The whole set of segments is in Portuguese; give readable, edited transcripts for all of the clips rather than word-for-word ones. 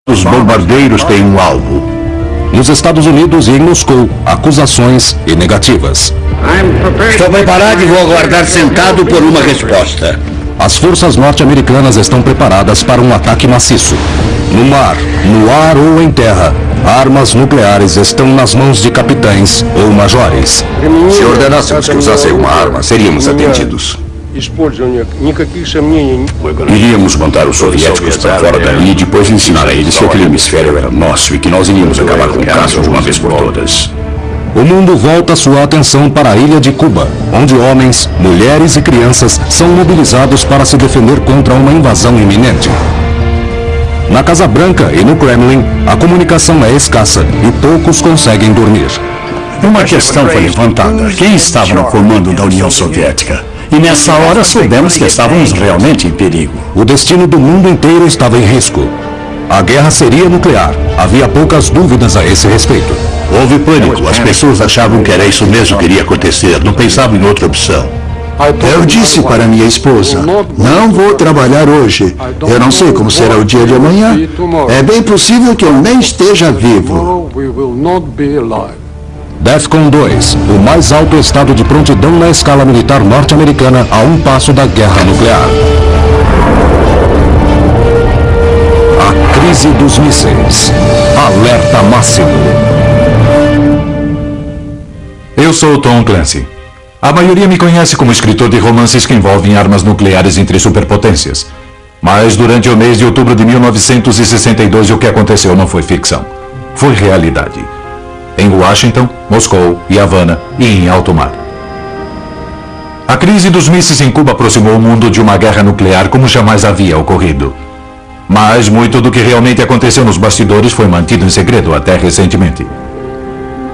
Os bombardeiros têm um alvo. Nos Estados Unidos e em Moscou, acusações e negativas. Estou preparado e vou aguardar sentado por uma resposta. As forças norte-americanas estão preparadas para um ataque maciço. No mar, no ar ou em terra, armas nucleares estão nas mãos de capitães ou majores. Se ordenássemos que usassem uma arma, seríamos atendidos. Iríamos mandar os soviéticos para fora dali e depois ensinar a eles que aquele hemisfério era nosso e que nós iríamos acabar com o caso de uma vez por todas. O mundo volta sua atenção para a ilha de Cuba, onde homens, mulheres e crianças são mobilizados para se defender contra uma invasão iminente. Na Casa Branca e no Kremlin, a comunicação é escassa e poucos conseguem dormir. Uma questão foi levantada. Quem estava no comando da União Soviética? E nessa hora soubemos que estávamos realmente em perigo. O destino do mundo inteiro estava em risco. A guerra seria nuclear. Havia poucas dúvidas a esse respeito. Houve pânico. As pessoas achavam que era isso mesmo que iria acontecer. Não pensavam em outra opção. Eu disse para minha esposa, não vou trabalhar hoje. Eu não sei como será o dia de amanhã. É bem possível que eu nem esteja vivo. DEFCON 2, o mais alto estado de prontidão na escala militar norte-americana a um passo da guerra nuclear. A crise dos mísseis. Alerta máximo. Eu sou Tom Clancy. A maioria me conhece como escritor de romances que envolvem armas nucleares entre superpotências. Mas durante o mês de outubro de 1962 o que aconteceu não foi ficção. Foi realidade. Em Washington, Moscou e Havana e em alto mar. A crise dos mísseis em Cuba aproximou o mundo de uma guerra nuclear como jamais havia ocorrido. Mas muito do que realmente aconteceu nos bastidores foi mantido em segredo até recentemente.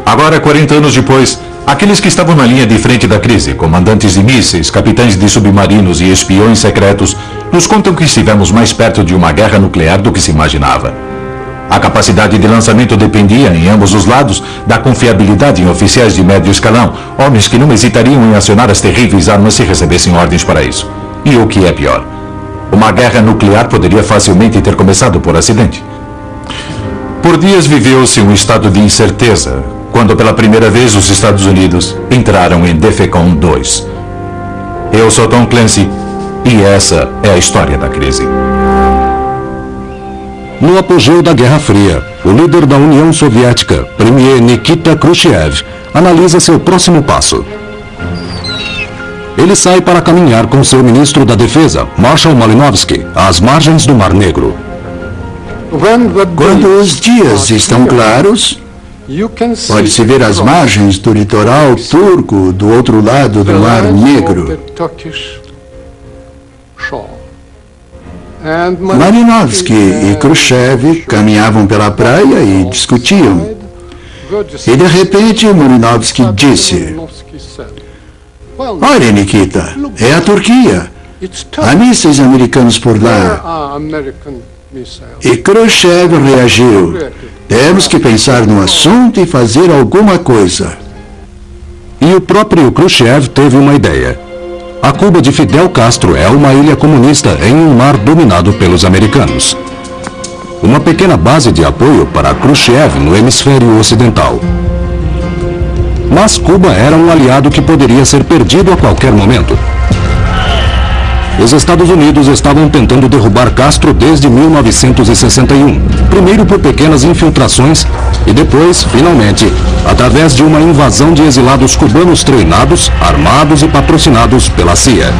Agora, 40 anos depois, aqueles que estavam na linha de frente da crise, comandantes de mísseis, capitães de submarinos e espiões secretos, nos contam que estivemos mais perto de uma guerra nuclear do que se imaginava. A capacidade de lançamento dependia, em ambos os lados, da confiabilidade em oficiais de médio escalão, homens que não hesitariam em acionar as terríveis armas se recebessem ordens para isso. E o que é pior, uma guerra nuclear poderia facilmente ter começado por acidente. Por dias viveu-se um estado de incerteza, quando pela primeira vez os Estados Unidos entraram em DEFCON 2. Eu sou Tom Clancy, e essa é a história da crise. No apogeu da Guerra Fria, o líder da União Soviética, Premier Nikita Khrushchev, analisa seu próximo passo. Ele sai para caminhar com seu ministro da Defesa, Marshal Malinowski, às margens do Mar Negro. Quando os dias estão claros, pode-se ver as margens do litoral turco do outro lado do Mar Negro. Malinowski e Khrushchev caminhavam pela praia e discutiam. E de repente Malinowski disse: olha, Nikita, é a Turquia. Há mísseis americanos por lá. E Khrushchev reagiu: temos que pensar no assunto e fazer alguma coisa. E o próprio Khrushchev teve uma ideia. A Cuba de Fidel Castro é uma ilha comunista em um mar dominado pelos americanos. Uma pequena base de apoio para Khrushchev no hemisfério ocidental. Mas Cuba era um aliado que poderia ser perdido a qualquer momento. Os Estados Unidos estavam tentando derrubar Castro desde 1961, primeiro por pequenas infiltrações e depois, finalmente, através de uma invasão de exilados cubanos treinados, armados e patrocinados pela CIA.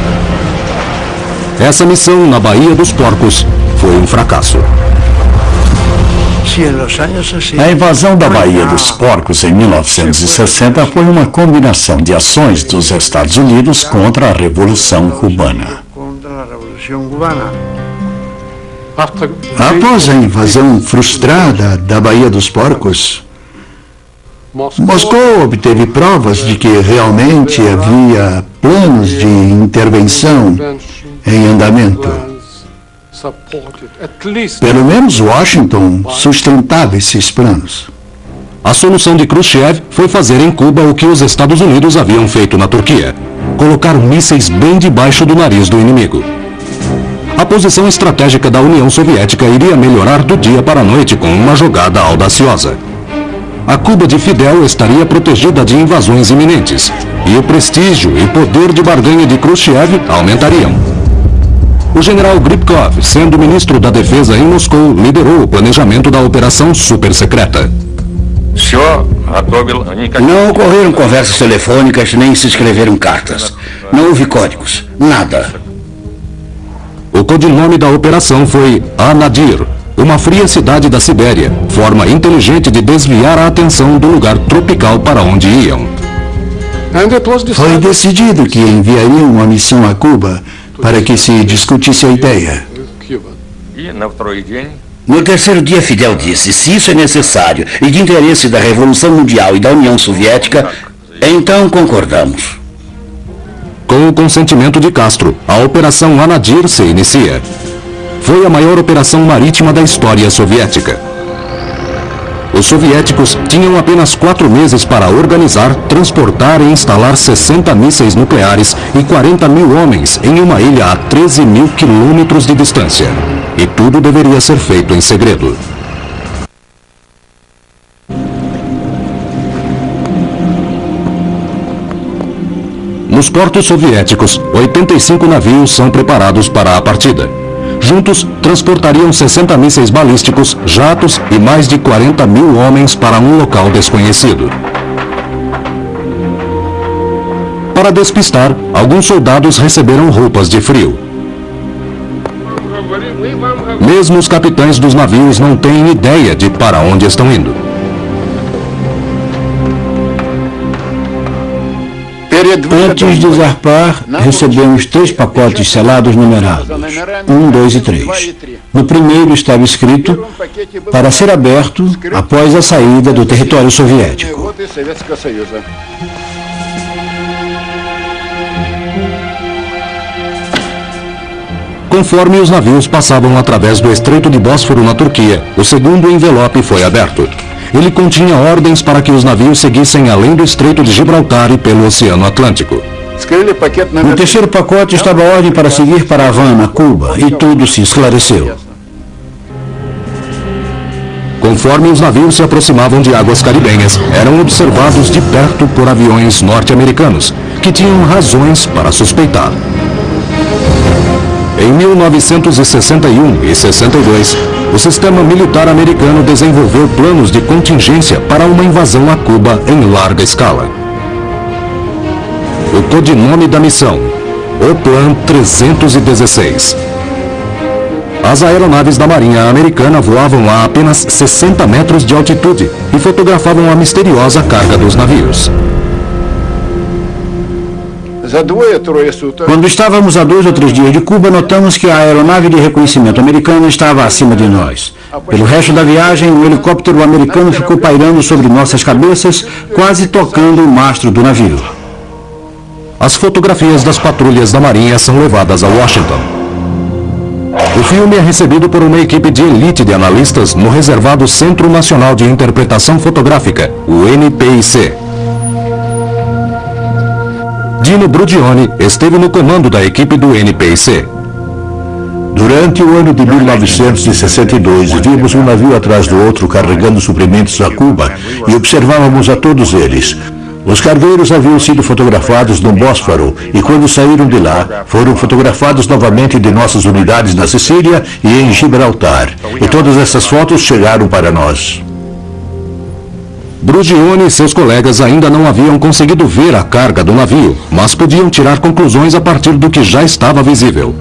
Essa missão na Baía dos Porcos foi um fracasso. A invasão da Baía dos Porcos em 1960 foi uma combinação de ações dos Estados Unidos contra a Revolução Cubana. Após a invasão frustrada da Baía dos Porcos, Moscou obteve provas de que realmente havia planos de intervenção em andamento. Pelo menos Washington sustentava esses planos. A solução de Khrushchev foi fazer em Cuba o que os Estados Unidos haviam feito na Turquia: colocar mísseis bem debaixo do nariz do inimigo. A posição estratégica da União Soviética iria melhorar do dia para a noite com uma jogada audaciosa. A Cuba de Fidel estaria protegida de invasões iminentes, e o prestígio e poder de barganha de Khrushchev aumentariam. O general Gribkov, sendo ministro da Defesa em Moscou, liderou o planejamento da operação supersecreta. Não ocorreram conversas telefônicas nem se escreveram cartas. Não houve códigos. Nada. O codinome da operação foi Anadyr, uma fria cidade da Sibéria, forma inteligente de desviar a atenção do lugar tropical para onde iam. Foi decidido que enviariam uma missão a Cuba para que se discutisse a ideia. No terceiro dia, Fidel disse: se isso é necessário e de interesse da Revolução Mundial e da União Soviética, então concordamos. Com o consentimento de Castro, a Operação Anadyr se inicia. Foi a maior operação marítima da história soviética. Os soviéticos tinham apenas 4 meses para organizar, transportar e instalar 60 mísseis nucleares e 40 mil homens em uma ilha a 13 mil quilômetros de distância. E tudo deveria ser feito em segredo. Nos portos soviéticos, 85 navios são preparados para a partida. Juntos, transportariam 60 mísseis balísticos, jatos e mais de 40 mil homens para um local desconhecido. Para despistar, alguns soldados receberam roupas de frio. Mesmo os capitães dos navios não têm ideia de para onde estão indo. Antes de zarpar, recebemos 3 pacotes selados numerados, 1, 2 e 3. No primeiro estava escrito para ser aberto após a saída do território soviético. Conforme os navios passavam através do Estreito de Bósforo na Turquia, o segundo envelope foi aberto. Ele continha ordens para que os navios seguissem além do Estreito de Gibraltar e pelo Oceano Atlântico. No terceiro pacote estava a ordem para seguir para Havana, Cuba, e tudo se esclareceu. Conforme os navios se aproximavam de águas caribenhas, eram observados de perto por aviões norte-americanos, que tinham razões para suspeitar. Em 1961 e 62, o sistema militar americano desenvolveu planos de contingência para uma invasão a Cuba em larga escala. O codinome da missão: o Plan 316. As aeronaves da Marinha Americana voavam a apenas 60 metros de altitude e fotografavam a misteriosa carga dos navios. Quando estávamos a 2 ou 3 dias de Cuba, notamos que a aeronave de reconhecimento americana estava acima de nós. Pelo resto da viagem, um helicóptero americano ficou pairando sobre nossas cabeças, quase tocando o mastro do navio. As fotografias das patrulhas da Marinha são levadas a Washington. O filme é recebido por uma equipe de elite de analistas no reservado Centro Nacional de Interpretação Fotográfica, o NPIC. Dino Brudioni esteve no comando da equipe do NPIC. Durante o ano de 1962, vimos um navio atrás do outro carregando suprimentos a Cuba e observávamos a todos eles. Os cargueiros haviam sido fotografados no Bósforo e quando saíram de lá, foram fotografados novamente de nossas unidades na Sicília e em Gibraltar. E todas essas fotos chegaram para nós. Brudioni e seus colegas ainda não haviam conseguido ver a carga do navio, mas podiam tirar conclusões a partir do que já estava visível.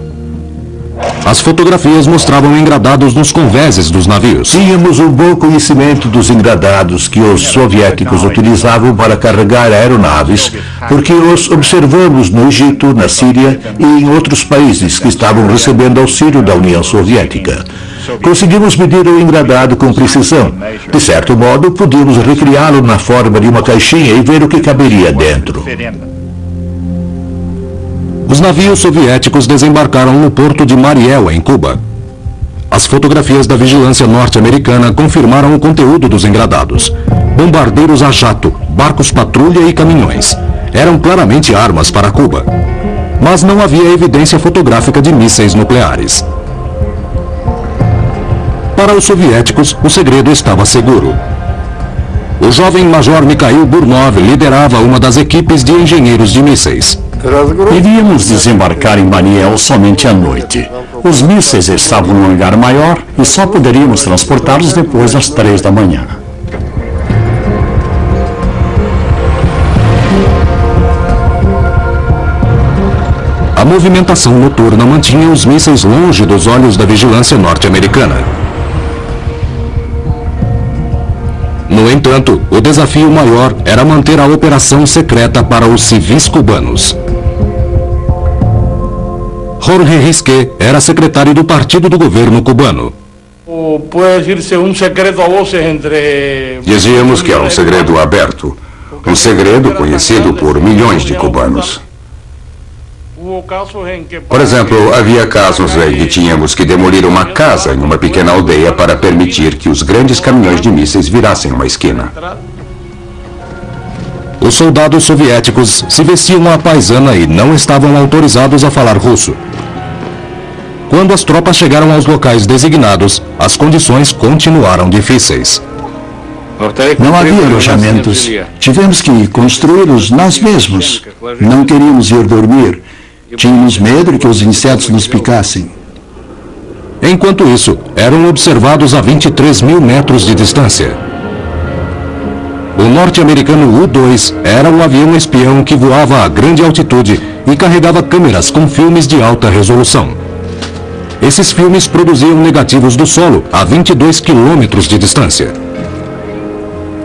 As fotografias mostravam engradados nos convéses dos navios. Tínhamos um bom conhecimento dos engradados que os soviéticos utilizavam para carregar aeronaves, porque os observamos no Egito, na Síria e em outros países que estavam recebendo auxílio da União Soviética. Conseguimos medir o engradado com precisão. De certo modo, podíamos recriá-lo na forma de uma caixinha e ver o que caberia dentro. Os navios soviéticos desembarcaram no porto de Mariel, em Cuba. As fotografias da vigilância norte-americana confirmaram o conteúdo dos engradados. Bombardeiros a jato, barcos patrulha e caminhões. Eram claramente armas para Cuba. mas não havia evidência fotográfica de mísseis nucleares. Para os soviéticos, o segredo estava seguro. O jovem Major Mikhail Burnov liderava uma das equipes de engenheiros de mísseis. Iríamos desembarcar em Baniel somente à noite. Os mísseis estavam num hangar maior e só poderíamos transportá-los depois das 3 da manhã. A movimentação noturna mantinha os mísseis longe dos olhos da vigilância norte-americana. No entanto, o desafio maior era manter a operação secreta para os civis cubanos. Jorge Risqué era secretário do partido do governo cubano. Dizíamos que era um segredo aberto, um segredo conhecido por milhões de cubanos. Por exemplo, havia casos em que tínhamos que demolir uma casa em uma pequena aldeia para permitir que os grandes caminhões de mísseis virassem uma esquina. Os soldados soviéticos se vestiam à paisana e não estavam autorizados a falar russo. Quando as tropas chegaram aos locais designados, as condições continuaram difíceis. Não havia alojamentos. Tivemos que construí-los nós mesmos. Não queríamos ir dormir. Tínhamos medo de que os insetos nos picassem. Enquanto isso, eram observados a 23 mil metros de distância. O norte-americano U-2 era um avião espião que voava a grande altitude e carregava câmeras com filmes de alta resolução. Esses filmes produziam negativos do solo a 22 quilômetros de distância.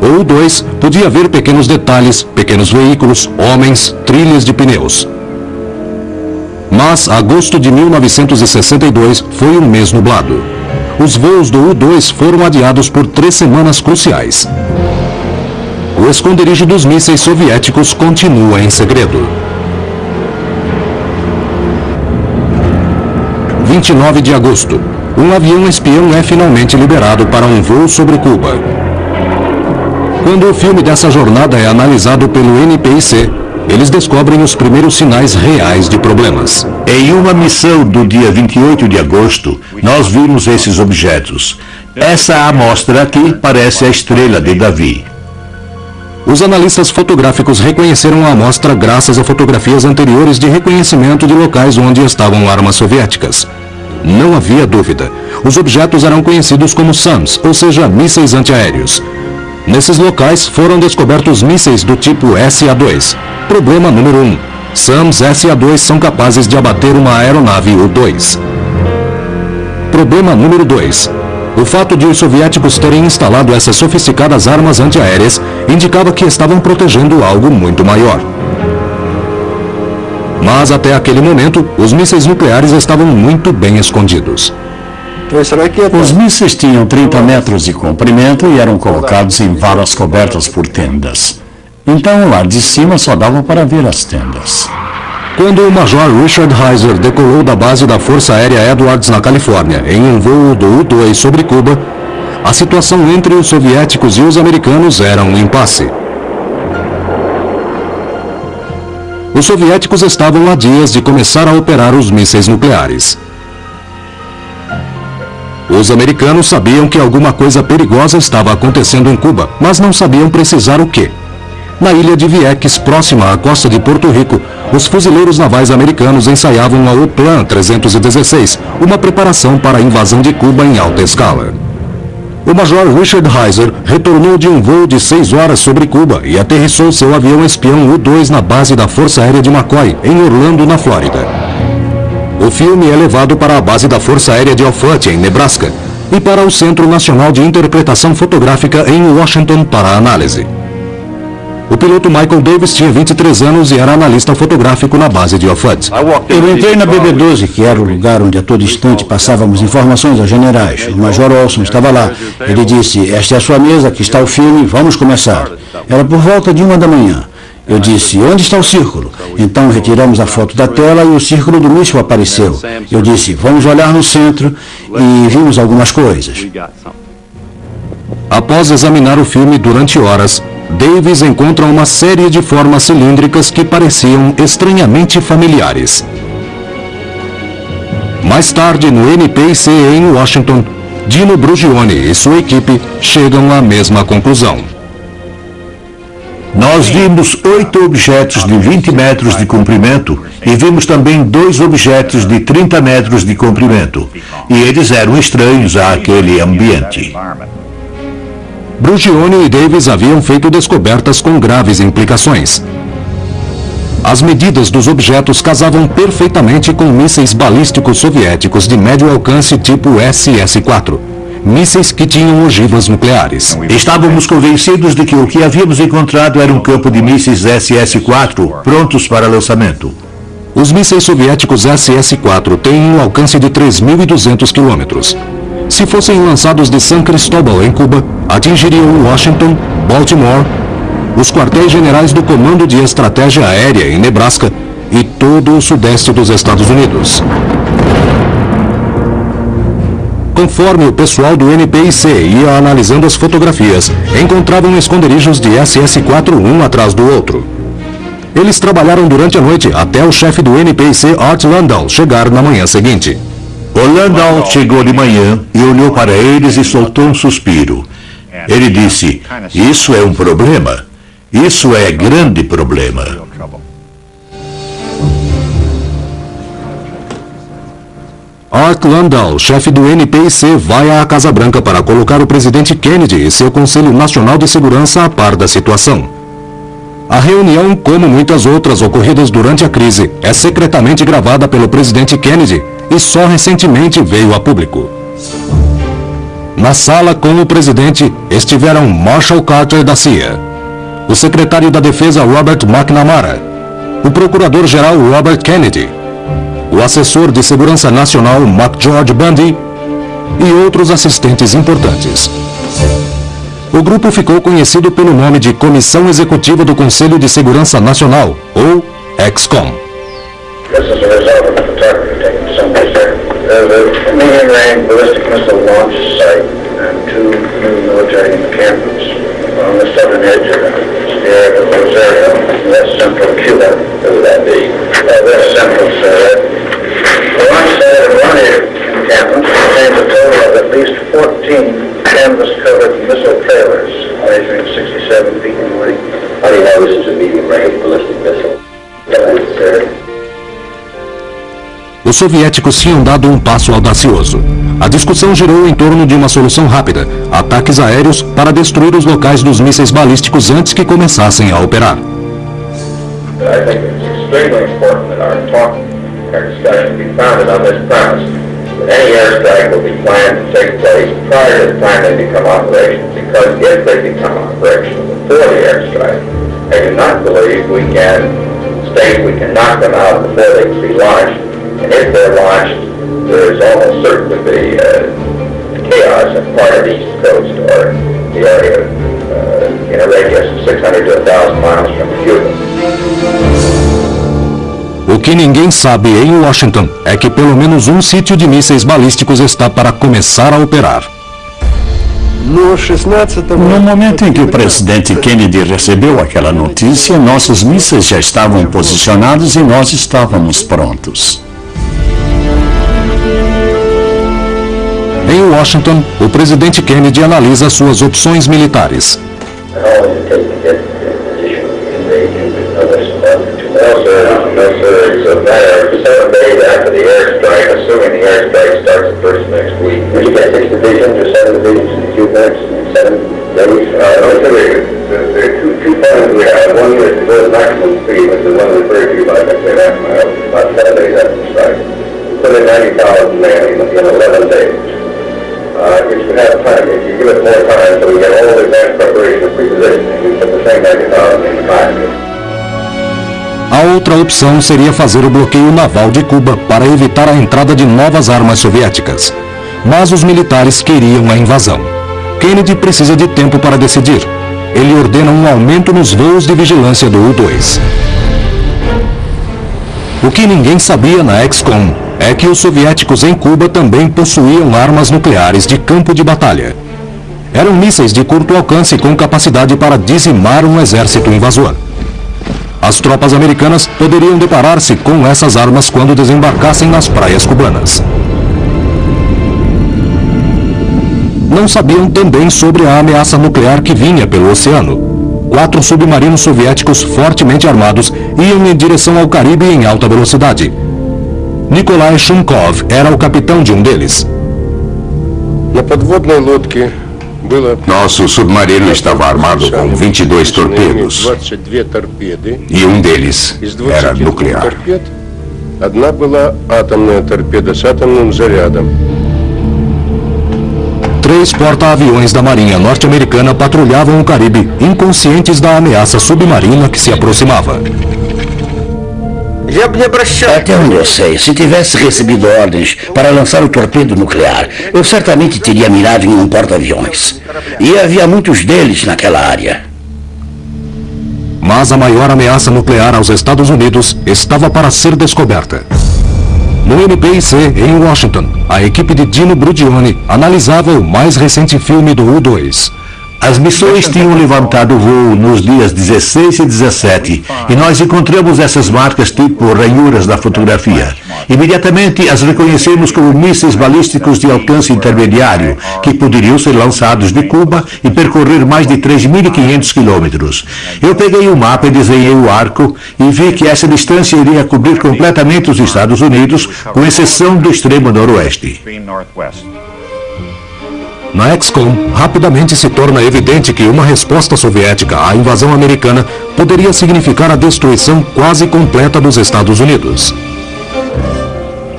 O U-2 podia ver pequenos detalhes, pequenos veículos, homens, trilhas de pneus. Mas agosto de 1962 foi um mês nublado. Os voos do U-2 foram adiados por 3 semanas cruciais. O esconderijo dos mísseis soviéticos continua em segredo. 29 de agosto. Um avião espião é finalmente liberado para um voo sobre Cuba. Quando o filme dessa jornada é analisado pelo NPIC, eles descobrem os primeiros sinais reais de problemas. Em uma missão do dia 28 de agosto, nós vimos esses objetos. Essa amostra aqui parece a estrela de Davi. Os analistas fotográficos reconheceram a amostra graças a fotografias anteriores de reconhecimento de locais onde estavam armas soviéticas. Não havia dúvida. Os objetos eram conhecidos como SAMs, ou seja, mísseis antiaéreos. Nesses locais foram descobertos mísseis do tipo SA-2. Problema número 1. SAMs SA-2 são capazes de abater uma aeronave U-2. Problema número 2. O fato de os soviéticos terem instalado essas sofisticadas armas antiaéreas indicava que estavam protegendo algo muito maior. Mas até aquele momento, os mísseis nucleares estavam muito bem escondidos. Os mísseis tinham 30 metros de comprimento e eram colocados em valas cobertas por tendas. Então, lá de cima só dava para ver as tendas. Quando o Major Richard Heiser decolou da base da Força Aérea Edwards, na Califórnia, em um voo do U-2 sobre Cuba, a situação entre os soviéticos e os americanos era um impasse. Os soviéticos estavam a dias de começar a operar os mísseis nucleares. Os americanos sabiam que alguma coisa perigosa estava acontecendo em Cuba, mas não sabiam precisar o quê. Na ilha de Vieques, próxima à costa de Porto Rico, os fuzileiros navais americanos ensaiavam a O-Plan 316, uma preparação para a invasão de Cuba em alta escala. O Major Richard Heiser retornou de um voo de 6 horas sobre Cuba e aterrissou seu avião espião U-2 na base da Força Aérea de McCoy, em Orlando, na Flórida. O filme é levado para a base da Força Aérea de Offutt, em Nebraska, e para o Centro Nacional de Interpretação Fotográfica em Washington para análise. O piloto Michael Davis tinha 23 anos e era analista fotográfico na base de Offutt. Eu entrei na BB-12, que era o lugar onde a todo instante passávamos informações aos generais. O Major Olson estava lá. Ele disse: "Esta é a sua mesa, aqui está o filme, vamos começar." Era por volta de 1 da manhã. Eu disse: "Onde está o círculo?" Então retiramos a foto da tela e o círculo do míssil apareceu. Eu disse: "Vamos olhar no centro", e vimos algumas coisas. Após examinar o filme durante horas, Davis encontra uma série de formas cilíndricas que pareciam estranhamente familiares. Mais tarde, no NPIC em Washington, Dino Brugione e sua equipe chegam à mesma conclusão. Nós vimos 8 objetos de 20 metros de comprimento e vimos também 2 objetos de 30 metros de comprimento. E eles eram estranhos àquele ambiente. Brugione e Davis haviam feito descobertas com graves implicações. As medidas dos objetos casavam perfeitamente com mísseis balísticos soviéticos de médio alcance tipo SS-4, mísseis que tinham ogivas nucleares. Estávamos convencidos de que o que havíamos encontrado era um campo de mísseis SS-4 prontos para lançamento. Os mísseis soviéticos SS-4 têm um alcance de 3.200 quilômetros. Se fossem lançados de San Cristóbal, em Cuba, atingiriam Washington, Baltimore, os quartéis generais do Comando de Estratégia Aérea em Nebraska e todo o sudeste dos Estados Unidos. Conforme o pessoal do NPIC ia analisando as fotografias, encontravam esconderijos de SS-4 um atrás do outro. Eles trabalharam durante a noite até o chefe do NPIC, Art Landau, chegar na manhã seguinte. O Landau chegou de manhã e olhou para eles e soltou um suspiro. Ele disse, isso é um problema. Isso é grande problema. Art Landau, chefe do NPIC, vai à Casa Branca para colocar o presidente Kennedy e seu Conselho Nacional de Segurança a par da situação. A reunião, como muitas outras ocorridas durante a crise, é secretamente gravada pelo presidente Kennedy e só recentemente veio a público. Na sala com o presidente estiveram Marshall Carter da CIA, o secretário da Defesa Robert McNamara, o procurador-geral Robert Kennedy, o assessor de Segurança Nacional McGeorge Bundy e outros assistentes importantes. O grupo ficou conhecido pelo nome de Comissão Executiva do Conselho de Segurança Nacional, ou EXCOM. canvas-covered missile trailers measuring 67 feet in length. How do you know this is a medium-range ballistic missile? Os soviéticos tinham dado um passo audacioso. A discussão girou em torno de uma solução rápida, ataques aéreos para destruir os locais dos mísseis balísticos antes que começassem a operar. I think it's extremely important that our discussion be founded on this premise that any airstrike will be planned to take place prior to the time they become operational, because if they become operational before the airstrike, I do not believe we can state we can knock them out before they can be launched. And if they're launched, there is almost certain to be chaos in part of the East Coast or the area in a radius of 600 to 1,000 miles from Cuba. O que ninguém sabe em Washington é que pelo menos um sítio de mísseis balísticos está para começar a operar. No momento em que o presidente Kennedy recebeu aquela notícia, nossos mísseis já estavam posicionados e nós estávamos prontos. Em Washington, o presidente Kennedy analisa suas opções militares. A outra opção seria fazer o bloqueio naval de Cuba para evitar a entrada de novas armas soviéticas. Mas os militares queriam a invasão. Kennedy precisa de tempo para decidir. Ele ordena um aumento nos voos de vigilância do U-2. O que ninguém sabia na EXCOM é que os soviéticos em Cuba também possuíam armas nucleares de campo de batalha. Eram mísseis de curto alcance com capacidade para dizimar um exército invasor. As tropas americanas poderiam deparar-se com essas armas quando desembarcassem nas praias cubanas. Não sabiam também sobre a ameaça nuclear que vinha pelo oceano. 4 submarinos soviéticos fortemente armados iam em direção ao Caribe em alta velocidade. Nikolai Shumkov era o capitão de um deles. Nosso submarino estava armado com 22 torpedos. E um deles era nuclear. Três porta-aviões da Marinha norte-americana patrulhavam o Caribe, inconscientes da ameaça submarina que se aproximava. Até onde eu sei, se tivesse recebido ordens para lançar o torpedo nuclear, eu certamente teria mirado em um porta-aviões. E havia muitos deles naquela área. Mas a maior ameaça nuclear aos Estados Unidos estava para ser descoberta. No NPIC, em Washington, a equipe de Dino Brudione analisava o mais recente filme do U-2. As missões tinham levantado voo nos dias 16 e 17 e nós encontramos essas marcas tipo ranhuras na fotografia. Imediatamente as reconhecemos como mísseis balísticos de alcance intermediário que poderiam ser lançados de Cuba e percorrer mais de 3.500 quilômetros. Eu peguei o mapa e desenhei o arco e vi que essa distância iria cobrir completamente os Estados Unidos, com exceção do extremo noroeste. Na XCOM, rapidamente se torna evidente que uma resposta soviética à invasão americana poderia significar a destruição quase completa dos Estados Unidos.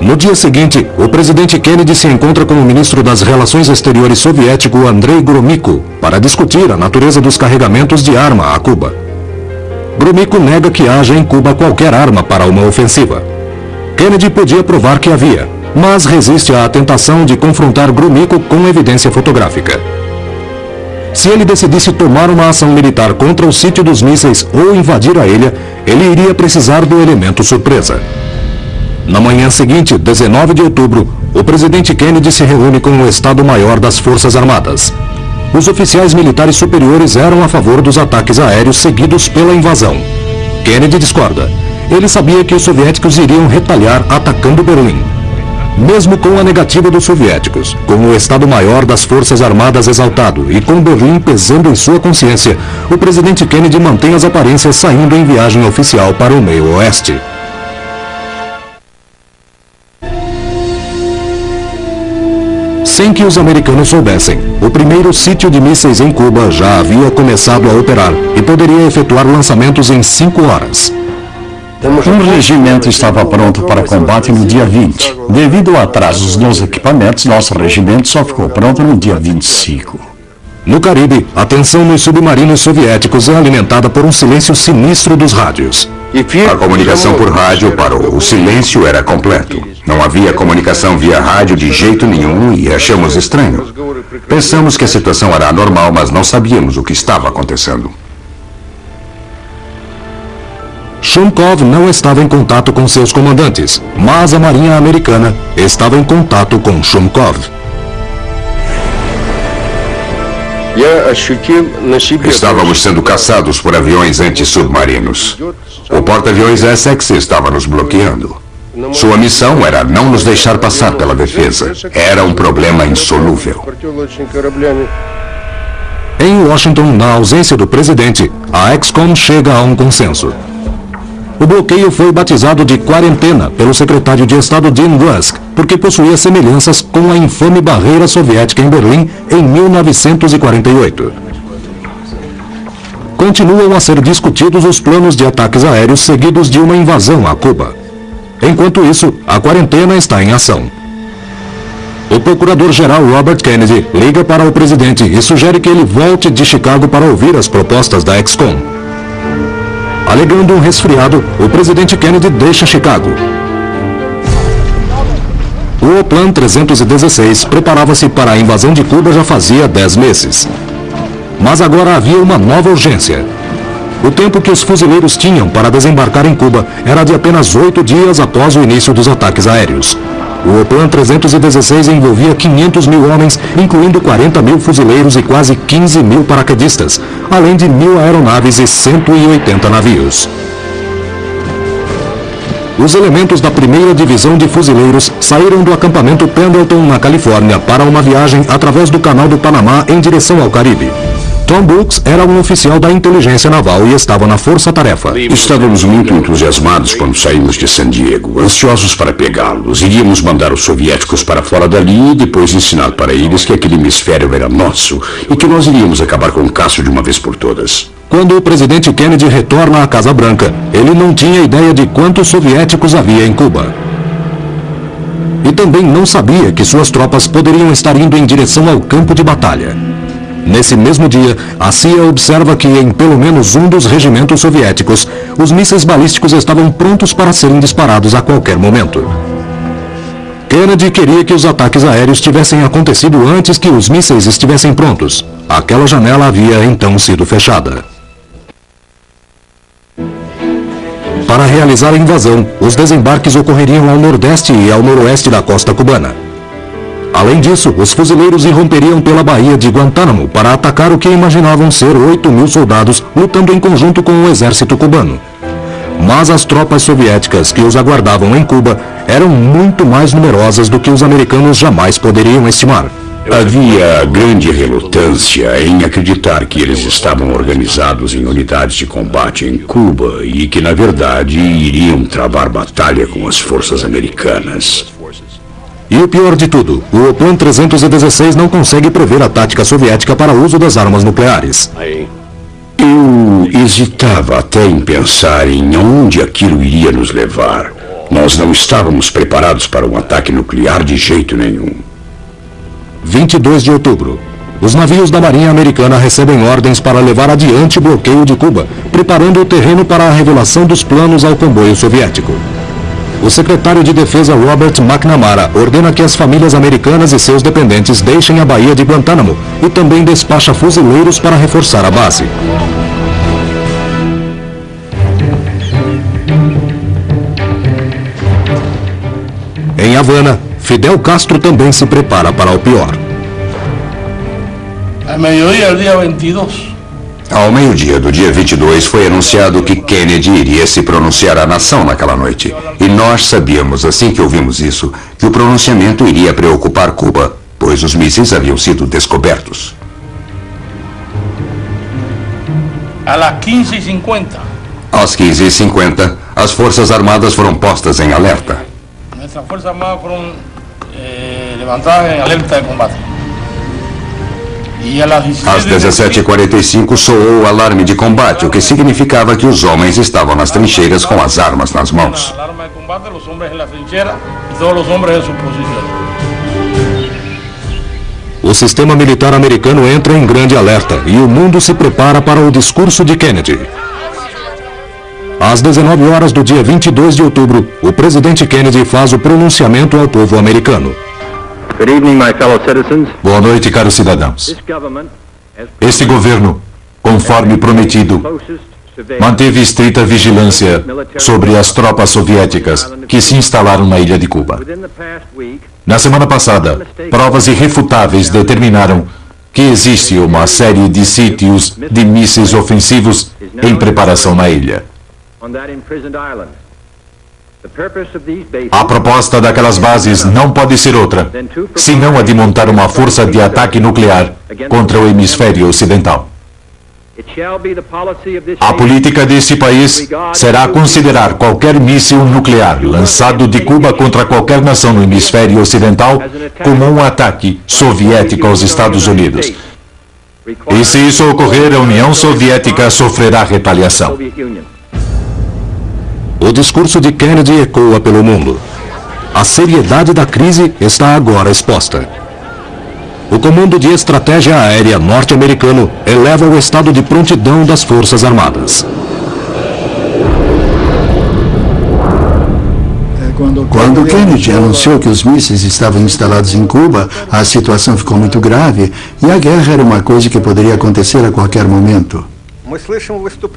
No dia seguinte, o presidente Kennedy se encontra com o ministro das Relações Exteriores soviético Andrei Gromyko para discutir a natureza dos carregamentos de arma a Cuba. Gromyko nega que haja em Cuba qualquer arma para uma ofensiva. Kennedy podia provar que havia, mas resiste à tentação de confrontar Gromyko com evidência fotográfica. Se ele decidisse tomar uma ação militar contra o sítio dos mísseis ou invadir a ilha, ele iria precisar do elemento surpresa. Na manhã seguinte, 19 de outubro, o presidente Kennedy se reúne com o Estado-Maior das Forças Armadas. Os oficiais militares superiores eram a favor dos ataques aéreos seguidos pela invasão. Kennedy discorda. Ele sabia que os soviéticos iriam retalhar atacando Berlim. Mesmo com a negativa dos soviéticos, com o Estado-Maior das Forças Armadas exaltado e com Berlim pesando em sua consciência, o presidente Kennedy mantém as aparências saindo em viagem oficial para o meio oeste. Sem que os americanos soubessem, o primeiro sítio de mísseis em Cuba já havia começado a operar e poderia efetuar lançamentos em 5 horas. Um regimento estava pronto para combate no dia 20. Devido a atrasos nos equipamentos, nosso regimento só ficou pronto no dia 25. No Caribe, a tensão nos submarinos soviéticos é alimentada por um silêncio sinistro dos rádios. A comunicação por rádio parou. O silêncio era completo. Não havia comunicação via rádio de jeito nenhum e achamos estranho. Pensamos que a situação era anormal, mas não sabíamos o que estava acontecendo. Shumkov não estava em contato com seus comandantes, mas a Marinha Americana estava em contato com Shumkov. Estávamos sendo caçados por aviões antissubmarinos. O porta-aviões Essex estava nos bloqueando. Sua missão era não nos deixar passar pela defesa. Era um problema insolúvel. Em Washington, na ausência do presidente, a XCOM chega a um consenso. O bloqueio foi batizado de quarentena pelo secretário de Estado Dean Rusk, porque possuía semelhanças com a infame barreira soviética em Berlim em 1948. Continuam a ser discutidos os planos de ataques aéreos seguidos de uma invasão a Cuba. Enquanto isso, a quarentena está em ação. O procurador-geral Robert Kennedy liga para o presidente e sugere que ele volte de Chicago para ouvir as propostas da XCOM. Alegando um resfriado, o presidente Kennedy deixa Chicago. O Plan 316 preparava-se para a invasão de Cuba já fazia 10 meses. Mas agora havia uma nova urgência. O tempo que os fuzileiros tinham para desembarcar em Cuba era de apenas 8 dias após o início dos ataques aéreos. O Plan 316 envolvia 500 mil homens, incluindo 40 mil fuzileiros e quase 15 mil paraquedistas, além de 1.000 aeronaves e 180 navios. Os elementos da 1ª Divisão de Fuzileiros saíram do acampamento Pendleton, na Califórnia, para uma viagem através do Canal do Panamá em direção ao Caribe. Tom Brooks era um oficial da inteligência naval e estava na força-tarefa. Estávamos muito entusiasmados quando saímos de San Diego, ansiosos para pegá-los. Iríamos mandar os soviéticos para fora dali e depois ensinar para eles que aquele hemisfério era nosso e que nós iríamos acabar com o caso de uma vez por todas. Quando o presidente Kennedy retorna à Casa Branca, ele não tinha ideia de quantos soviéticos havia em Cuba. E também não sabia que suas tropas poderiam estar indo em direção ao campo de batalha. Nesse mesmo dia, a CIA observa que em pelo menos um dos regimentos soviéticos, os mísseis balísticos estavam prontos para serem disparados a qualquer momento. Kennedy queria que os ataques aéreos tivessem acontecido antes que os mísseis estivessem prontos. Aquela janela havia então sido fechada. Para realizar a invasão, os desembarques ocorreriam ao nordeste e ao noroeste da costa cubana. Além disso, os fuzileiros irromperiam pela Baía de Guantánamo para atacar o que imaginavam ser 8.000 soldados lutando em conjunto com o exército cubano. Mas as tropas soviéticas que os aguardavam em Cuba eram muito mais numerosas do que os americanos jamais poderiam estimar. Havia grande relutância em acreditar que eles estavam organizados em unidades de combate em Cuba e que, na verdade, iriam travar batalha com as forças americanas. E o pior de tudo, o Plan 316 não consegue prever a tática soviética para o uso das armas nucleares. Eu hesitava até em pensar em onde aquilo iria nos levar. Nós não estávamos preparados para um ataque nuclear de jeito nenhum. 22 de outubro. Os navios da Marinha Americana recebem ordens para levar adiante o bloqueio de Cuba, preparando o terreno para a revelação dos planos ao comboio soviético. O secretário de Defesa Robert McNamara ordena que as famílias americanas e seus dependentes deixem a Baía de Guantánamo e também despacha fuzileiros para reforçar a base. Em Havana, Fidel Castro também se prepara para o pior. Ao meio-dia do dia 22 foi anunciado que Kennedy iria se pronunciar à nação naquela noite. E nós sabíamos, assim que ouvimos isso, que o pronunciamento iria preocupar Cuba, pois os mísseis haviam sido descobertos. Às 15h50, as Forças Armadas foram postas em alerta. Nossas Forças Armadas foram levantadas em alerta de combate. Às 17h45 soou o alarme de combate, o que significava que os homens estavam nas trincheiras com as armas nas mãos. O sistema militar americano entra em grande alerta e o mundo se prepara para o discurso de Kennedy. Às 19 horas do dia 22 de outubro, o presidente Kennedy faz o pronunciamento ao povo americano. Good evening, my fellow citizens. Boa noite, caros cidadãos. Este governo, conforme prometido, manteve estrita vigilância sobre as tropas soviéticas que se instalaram na ilha de Cuba. Na semana passada, provas irrefutáveis determinaram que existe uma série de sítios de mísseis ofensivos em preparação na ilha. A proposta daquelas bases não pode ser outra, senão a de montar uma força de ataque nuclear contra o hemisfério ocidental. A política deste país será considerar qualquer míssil nuclear lançado de Cuba contra qualquer nação no hemisfério ocidental como um ataque soviético aos Estados Unidos. E se isso ocorrer, a União Soviética sofrerá retaliação. O discurso de Kennedy ecoa pelo mundo. A seriedade da crise está agora exposta. O Comando de Estratégia Aérea norte-americano eleva o estado de prontidão das Forças Armadas. Quando Kennedy anunciou que os mísseis estavam instalados em Cuba, a situação ficou muito grave e a guerra era uma coisa que poderia acontecer a qualquer momento.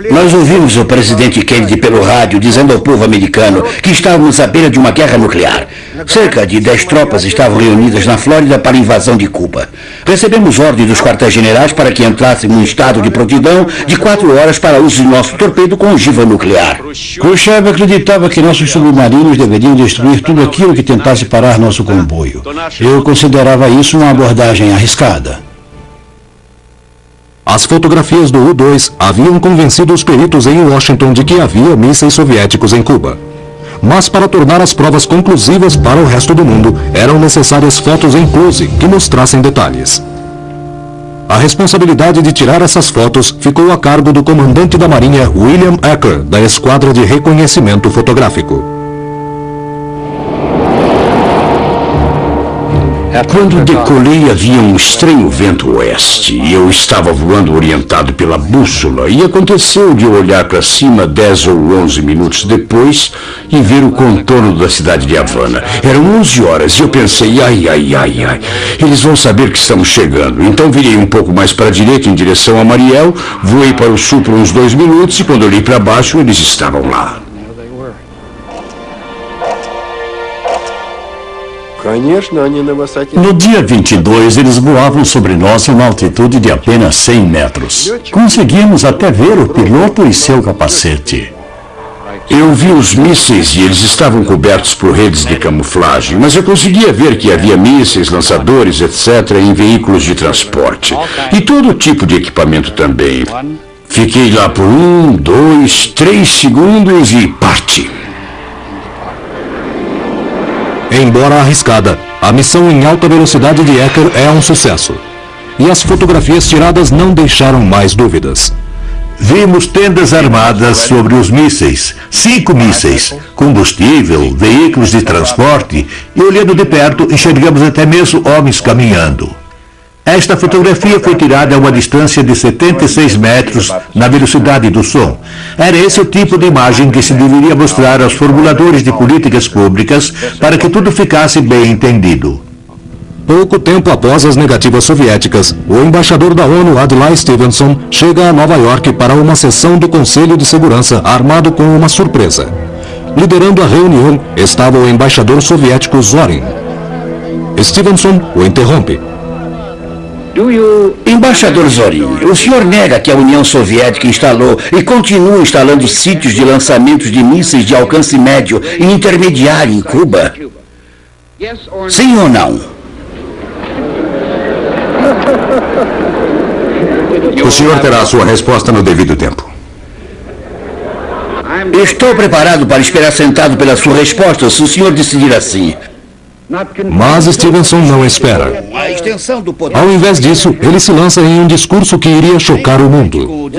Nós ouvimos o presidente Kennedy pelo rádio dizendo ao povo americano que estávamos à beira de uma guerra nuclear. Cerca de 10 tropas estavam reunidas na Flórida para a invasão de Cuba. Recebemos ordem dos quartéis-generais para que entrássemos em estado de prontidão de 4 horas para uso de nosso torpedo com ogiva nuclear. Khrushchev acreditava que nossos submarinos deveriam destruir tudo aquilo que tentasse parar nosso comboio. Eu considerava isso uma abordagem arriscada. As fotografias do U-2 haviam convencido os peritos em Washington de que havia mísseis soviéticos em Cuba. Mas para tornar as provas conclusivas para o resto do mundo, eram necessárias fotos em close que mostrassem detalhes. A responsabilidade de tirar essas fotos ficou a cargo do comandante da Marinha William Ecker, da Esquadra de Reconhecimento Fotográfico. Quando decolei havia um estranho vento oeste e eu estava voando orientado pela bússola e aconteceu de eu olhar para cima 10 ou 11 minutos depois e ver o contorno da cidade de Havana. Eram 11 horas e eu pensei, ai, eles vão saber que estamos chegando. Então virei um pouco mais para a direita em direção a Mariel, voei para o sul por uns 2 minutos e quando olhei para baixo eles estavam lá. No dia 22, eles voavam sobre nós em uma altitude de apenas 100 metros. Conseguimos até ver o piloto e seu capacete. Eu vi os mísseis e eles estavam cobertos por redes de camuflagem, mas eu conseguia ver que havia mísseis, lançadores, etc., em veículos de transporte. E todo tipo de equipamento também. Fiquei lá por 1, 2, 3 segundos e parti. Embora arriscada, a missão em alta velocidade de Ecker é um sucesso. E as fotografias tiradas não deixaram mais dúvidas. Vimos tendas armadas sobre os mísseis, 5 mísseis, combustível, veículos de transporte e olhando de perto enxergamos até mesmo homens caminhando. Esta fotografia foi tirada a uma distância de 76 metros na velocidade do som. Era esse o tipo de imagem que se deveria mostrar aos formuladores de políticas públicas para que tudo ficasse bem entendido. Pouco tempo após as negativas soviéticas, o embaixador da ONU, Adlai Stevenson, chega a Nova York para uma sessão do Conselho de Segurança armado com uma surpresa. Liderando a reunião estava o embaixador soviético Zorin. Stevenson o interrompe. Embaixador Zorin, o senhor nega que a União Soviética instalou e continua instalando sítios de lançamentos de mísseis de alcance médio e intermediário em Cuba? Sim ou não? O senhor terá a sua resposta no devido tempo. Estou preparado para esperar sentado pela sua resposta, se o senhor decidir assim. Mas Stevenson não espera. Ao invés disso, ele se lança em um discurso que iria chocar o mundo.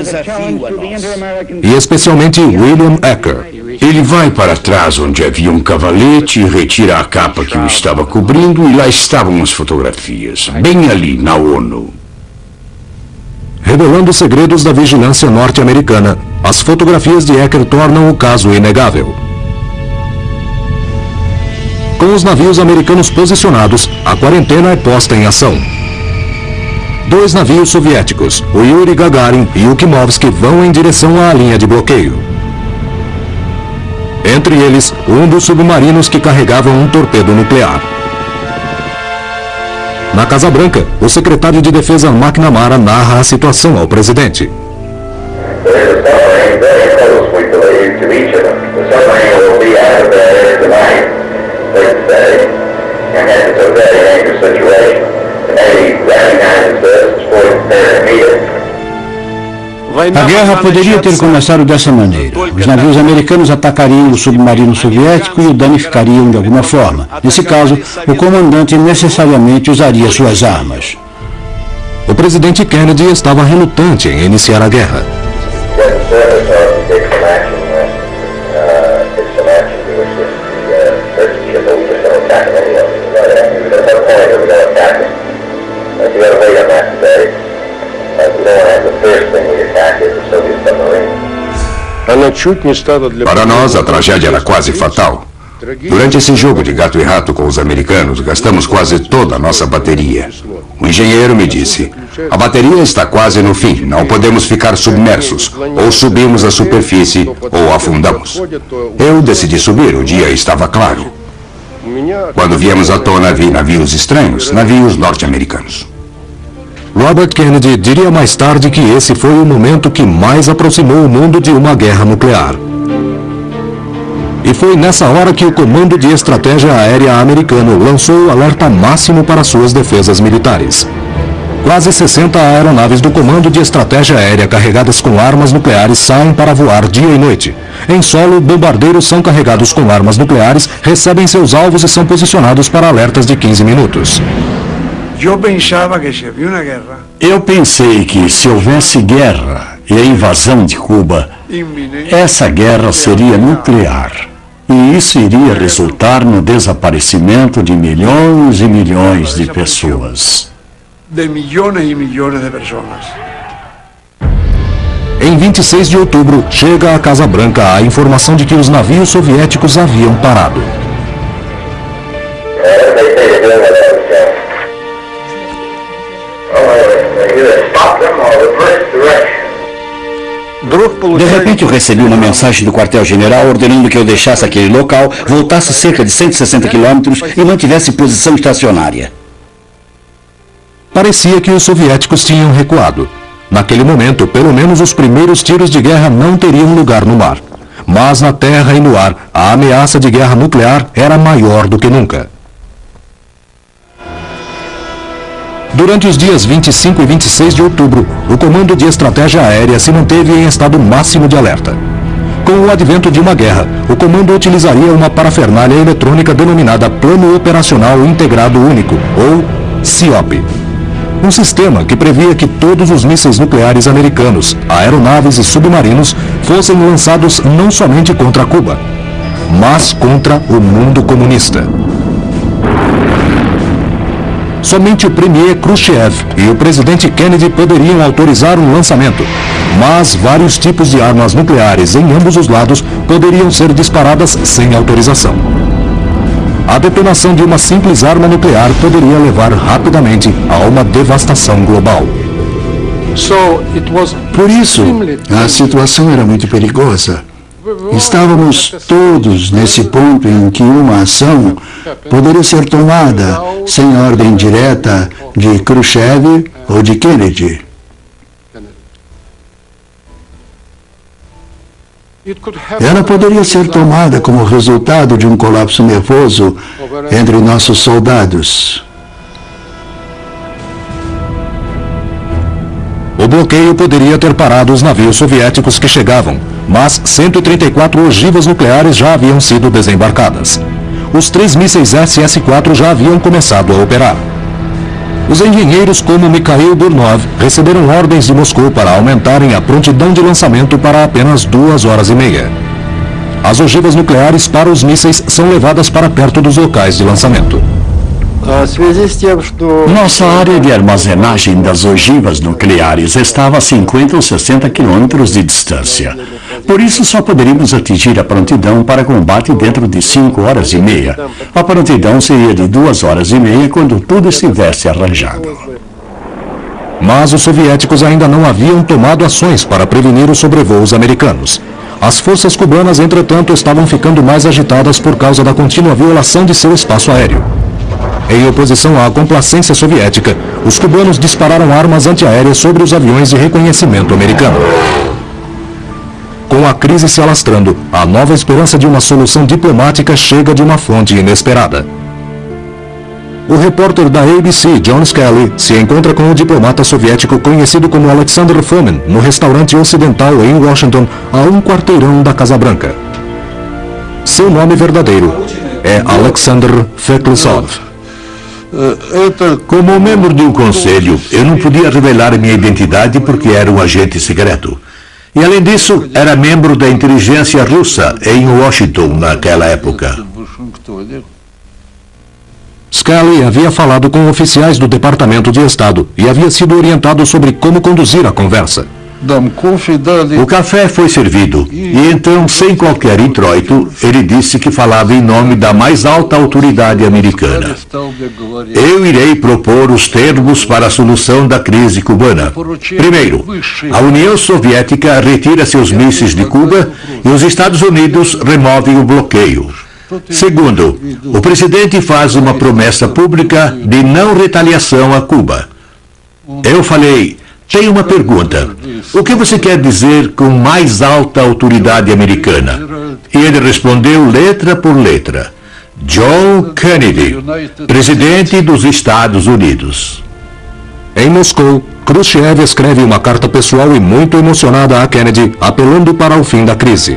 E especialmente William Ecker. Ele vai para trás onde havia um cavalete, retira a capa que o estava cobrindo e lá estavam as fotografias, bem ali na ONU. Revelando segredos da vigilância norte-americana, as fotografias de Ecker tornam o caso inegável. Com os navios americanos posicionados, a quarentena é posta em ação. 2 navios soviéticos, o Yuri Gagarin e o Kimovsky, vão em direção à linha de bloqueio. Entre eles, um dos submarinos que carregavam um torpedo nuclear. Na Casa Branca, o secretário de Defesa McNamara narra a situação ao presidente. A guerra poderia ter começado dessa maneira. Os navios americanos atacariam o submarino soviético e o danificariam de alguma forma. Nesse caso, o comandante necessariamente usaria suas armas. O presidente Kennedy estava relutante em iniciar a guerra. Para nós, a tragédia era quase fatal. Durante esse jogo de gato e rato com os americanos, gastamos quase toda a nossa bateria. O engenheiro me disse, A bateria está quase no fim. Não podemos ficar submersos. Ou subimos à superfície ou afundamos. Eu decidi subir. O dia estava claro. Quando viemos à tona, vi navios estranhos, navios norte-americanos. Robert Kennedy diria mais tarde que esse foi o momento que mais aproximou o mundo de uma guerra nuclear. E foi nessa hora que o Comando de Estratégia Aérea americano lançou o alerta máximo para suas defesas militares. Quase 60 aeronaves do Comando de Estratégia Aérea carregadas com armas nucleares saem para voar dia e noite. Em solo, bombardeiros são carregados com armas nucleares, recebem seus alvos e são posicionados para alertas de 15 minutos. Eu pensei que se houvesse guerra e a invasão de Cuba, essa guerra seria nuclear. E isso iria resultar no desaparecimento de milhões e milhões de pessoas. Em 26 de outubro, chega à Casa Branca a informação de que os navios soviéticos haviam parado. De repente eu recebi uma mensagem do quartel-general ordenando que eu deixasse aquele local, voltasse cerca de 160 quilômetros e mantivesse posição estacionária. Parecia que os soviéticos tinham recuado. Naquele momento, pelo menos os primeiros tiros de guerra não teriam lugar no mar. Mas na terra e no ar, a ameaça de guerra nuclear era maior do que nunca. Durante os dias 25 e 26 de outubro, o Comando de Estratégia Aérea se manteve em estado máximo de alerta. Com o advento de uma guerra, o comando utilizaria uma parafernália eletrônica denominada Plano Operacional Integrado Único, ou CIOP. Um sistema que previa que todos os mísseis nucleares americanos, aeronaves e submarinos fossem lançados não somente contra Cuba, mas contra o mundo comunista. Somente o premier Khrushchev e o presidente Kennedy poderiam autorizar um lançamento, mas vários tipos de armas nucleares em ambos os lados poderiam ser disparadas sem autorização. A detonação de uma simples arma nuclear poderia levar rapidamente a uma devastação global. Por isso, a situação era muito perigosa. Estávamos todos nesse ponto em que uma ação poderia ser tomada sem ordem direta de Khrushchev ou de Kennedy. Ela poderia ser tomada como resultado de um colapso nervoso entre nossos soldados. O bloqueio poderia ter parado os navios soviéticos que chegavam, mas 134 ogivas nucleares já haviam sido desembarcadas. Os 3 mísseis SS-4 já haviam começado a operar. Os engenheiros como Mikhail Burnov receberam ordens de Moscou para aumentarem a prontidão de lançamento para apenas 2 horas e meia. As ogivas nucleares para os mísseis são levadas para perto dos locais de lançamento. Nossa área de armazenagem das ogivas nucleares estava a 50 ou 60 quilômetros de distância. Por isso, só poderíamos atingir a prontidão para combate dentro de 5 horas e meia. A prontidão seria de 2 horas e meia quando tudo estivesse arranjado. Mas os soviéticos ainda não haviam tomado ações para prevenir os sobrevoos americanos. As forças cubanas, entretanto, estavam ficando mais agitadas por causa da contínua violação de seu espaço aéreo. Em oposição à complacência soviética, os cubanos dispararam armas antiaéreas sobre os aviões de reconhecimento americano. Com a crise se alastrando, a nova esperança de uma solução diplomática chega de uma fonte inesperada. O repórter da ABC, John Scully, se encontra com o diplomata soviético conhecido como Alexander Fomin no restaurante ocidental em Washington, a um quarteirão da Casa Branca. Seu nome verdadeiro é Alexander Feklisov. Como membro de um conselho, eu não podia revelar minha identidade porque era um agente secreto. E além disso, era membro da inteligência russa em Washington naquela época. Scully havia falado com oficiais do Departamento de Estado e havia sido orientado sobre como conduzir a conversa. O café foi servido e então, sem qualquer introito, ele disse que falava em nome da mais alta autoridade americana. Eu irei propor os termos para a solução da crise cubana. Primeiro, a União Soviética retira seus mísseis de Cuba e os Estados Unidos removem o bloqueio. Segundo, o presidente faz uma promessa pública de não retaliação a Cuba. Eu falei, tenho uma pergunta. O que você quer dizer com mais alta autoridade americana? E ele respondeu letra por letra. John Kennedy, presidente dos Estados Unidos. Em Moscou, Khrushchev escreve uma carta pessoal e muito emocionada a Kennedy, apelando para o fim da crise.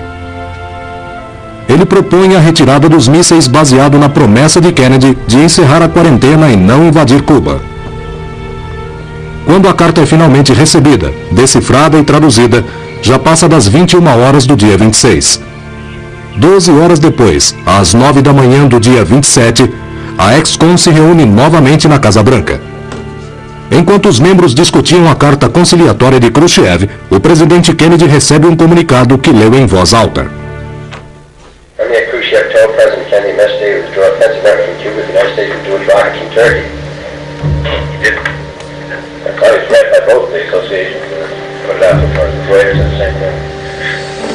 Ele propõe a retirada dos mísseis baseado na promessa de Kennedy de encerrar a quarentena e não invadir Cuba. Quando a carta é finalmente recebida, decifrada e traduzida, já passa das 21 horas do dia 26. 12 horas depois, às 9 da manhã do dia 27, a Ex-Con se reúne novamente na Casa Branca. Enquanto os membros discutiam a carta conciliatória de Khrushchev, o presidente Kennedy recebe um comunicado que leu em voz alta. Khrushchev told President Kennedy yesterday to withdraw offensive effort from Cuba, the United States would do its rockets from Turkey. He did. I thought he was read by both the associations and put it out so far as the Reuters and the same thing.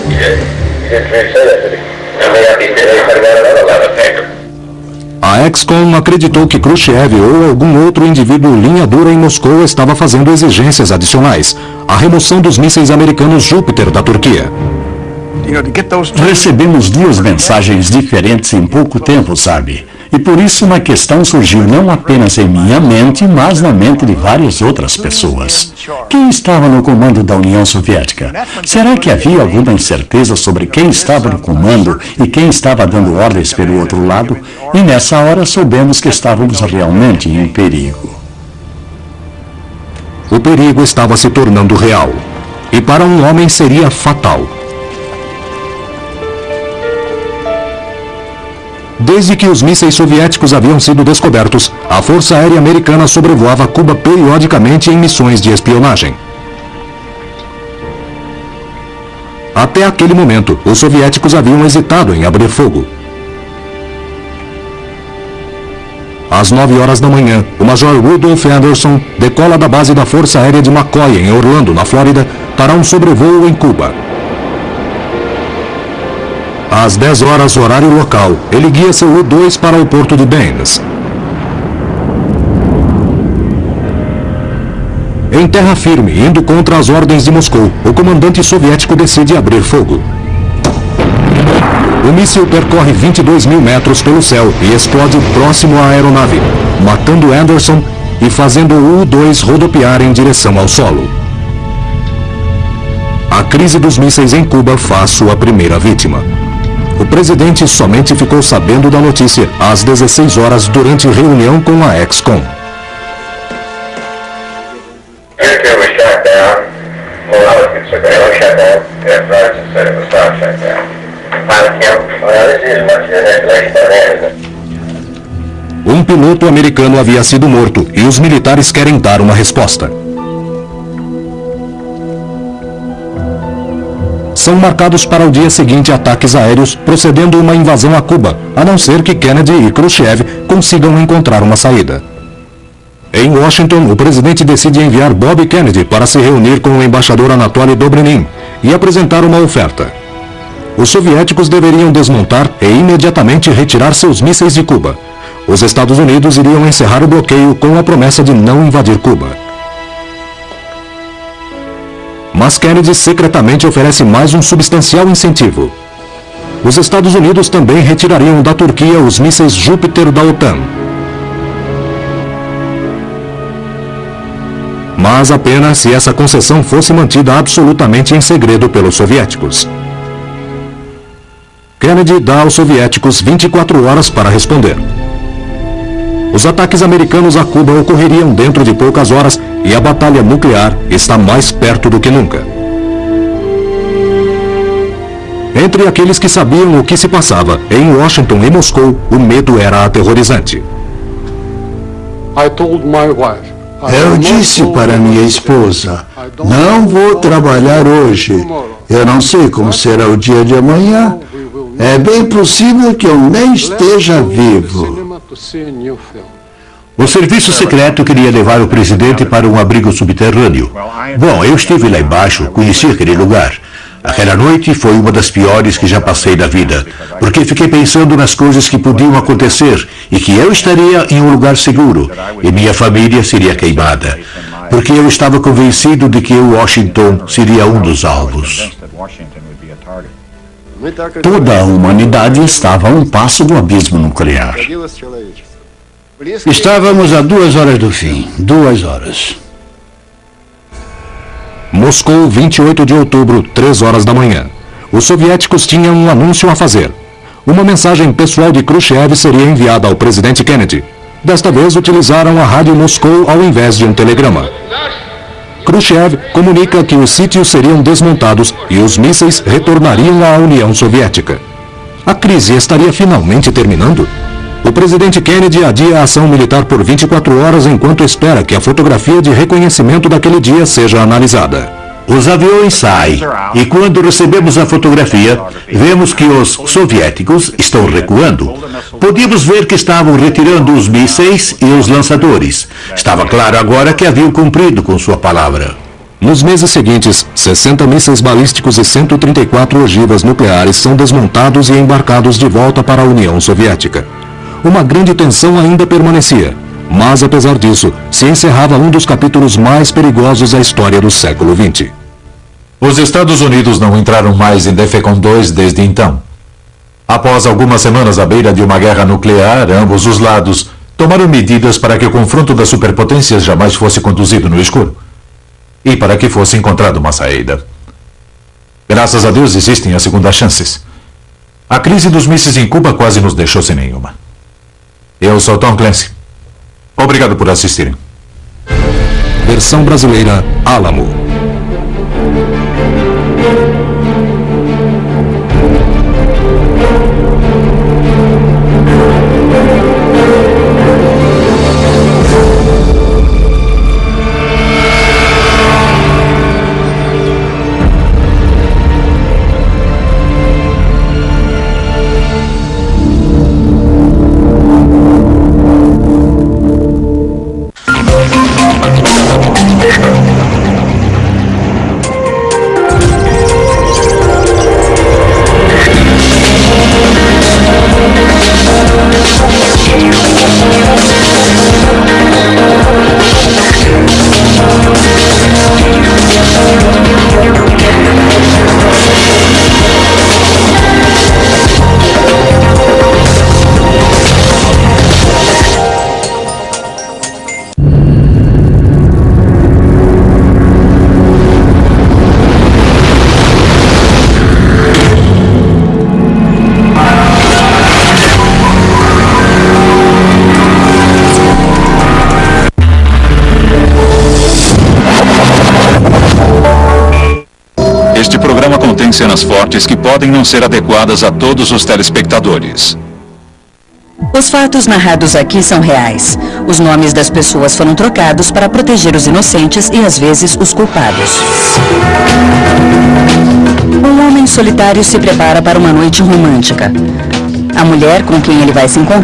He did. He didn't really say that, did he? I mean, he did another letter paper. A Ex-Con acreditou que Khrushchev ou algum outro indivíduo linha dura em Moscou estava fazendo exigências adicionais, a remoção dos mísseis americanos Júpiter da Turquia. Recebemos duas mensagens diferentes em pouco tempo, sabe? E por isso uma questão surgiu não apenas em minha mente, mas na mente de várias outras pessoas. Quem estava no comando da União Soviética? Será que havia alguma incerteza sobre quem estava no comando e quem estava dando ordens pelo outro lado? E nessa hora soubemos que estávamos realmente em perigo. O perigo estava se tornando real. E para um homem seria fatal. Desde que os mísseis soviéticos haviam sido descobertos, a Força Aérea Americana sobrevoava Cuba periodicamente em missões de espionagem. Até aquele momento, os soviéticos haviam hesitado em abrir fogo. Às 9 horas da manhã, o Major Rudolph Anderson decola da base da Força Aérea de McCoy, em Orlando, na Flórida, para um sobrevoo em Cuba. Às 10 horas, horário local, ele guia seu U-2 para o porto de Baines. Em terra firme, indo contra as ordens de Moscou, o comandante soviético decide abrir fogo. O míssil percorre 22 mil metros pelo céu e explode próximo à aeronave, matando Anderson e fazendo o U-2 rodopiar em direção ao solo. A crise dos mísseis em Cuba faz sua primeira vítima. O presidente somente ficou sabendo da notícia às 16 horas durante reunião com a Ex-Con. Um piloto americano havia sido morto e os militares querem dar uma resposta. São marcados para o dia seguinte ataques aéreos, procedendo uma invasão a Cuba, a não ser que Kennedy e Khrushchev consigam encontrar uma saída. Em Washington, o presidente decide enviar Bob Kennedy para se reunir com o embaixador Anatoly Dobrynin e apresentar uma oferta. Os soviéticos deveriam desmontar e imediatamente retirar seus mísseis de Cuba. Os Estados Unidos iriam encerrar o bloqueio com a promessa de não invadir Cuba. Mas Kennedy secretamente oferece mais um substancial incentivo. Os Estados Unidos também retirariam da Turquia os mísseis Júpiter da OTAN. Mas apenas se essa concessão fosse mantida absolutamente em segredo pelos soviéticos. Kennedy dá aos soviéticos 24 horas para responder. Os ataques americanos a Cuba ocorreriam dentro de poucas horas e a batalha nuclear está mais perto do que nunca. Entre aqueles que sabiam o que se passava em Washington e Moscou, o medo era aterrorizante. Eu disse para minha esposa, não vou trabalhar hoje. Eu não sei como será o dia de amanhã. É bem possível que eu nem esteja vivo. O serviço secreto queria levar o presidente para um abrigo subterrâneo. Bom, eu estive lá embaixo, conheci aquele lugar. Aquela noite foi uma das piores que já passei na vida, porque fiquei pensando nas coisas que podiam acontecer e que eu estaria em um lugar seguro e minha família seria queimada, porque eu estava convencido de que Washington seria um dos alvos. Toda a humanidade estava a um passo do abismo nuclear. Estávamos a 2 horas do fim. 2 horas. Moscou, 28 de outubro, 3 horas da manhã. Os soviéticos tinham um anúncio a fazer. Uma mensagem pessoal de Khrushchev seria enviada ao presidente Kennedy. Desta vez utilizaram a rádio Moscou ao invés de um telegrama. Khrushchev comunica que os sítios seriam desmontados e os mísseis retornariam à União Soviética. A crise estaria finalmente terminando? O presidente Kennedy adia a ação militar por 24 horas enquanto espera que a fotografia de reconhecimento daquele dia seja analisada. Os aviões saem e quando recebemos a fotografia, vemos que os soviéticos estão recuando. Podíamos ver que estavam retirando os mísseis e os lançadores. Estava claro agora que haviam cumprido com sua palavra. Nos meses seguintes, 60 mísseis balísticos e 134 ogivas nucleares são desmontados e embarcados de volta para a União Soviética. Uma grande tensão ainda permanecia, mas apesar disso, se encerrava um dos capítulos mais perigosos da história do século XX. Os Estados Unidos não entraram mais em DEFCON 2 desde então. Após algumas semanas à beira de uma guerra nuclear, ambos os lados tomaram medidas para que o confronto das superpotências jamais fosse conduzido no escuro e para que fosse encontrada uma saída. Graças a Deus existem as segundas chances. A crise dos mísseis em Cuba quase nos deixou sem nenhuma. Eu sou Tom Clancy. Obrigado por assistirem. Versão brasileira, Alamo. Cenas fortes que podem não ser adequadas a todos os telespectadores. Os fatos narrados aqui são reais. Os nomes das pessoas foram trocados para proteger os inocentes e às vezes os culpados. Um homem solitário se prepara para uma noite romântica. A mulher com quem ele vai se encontrar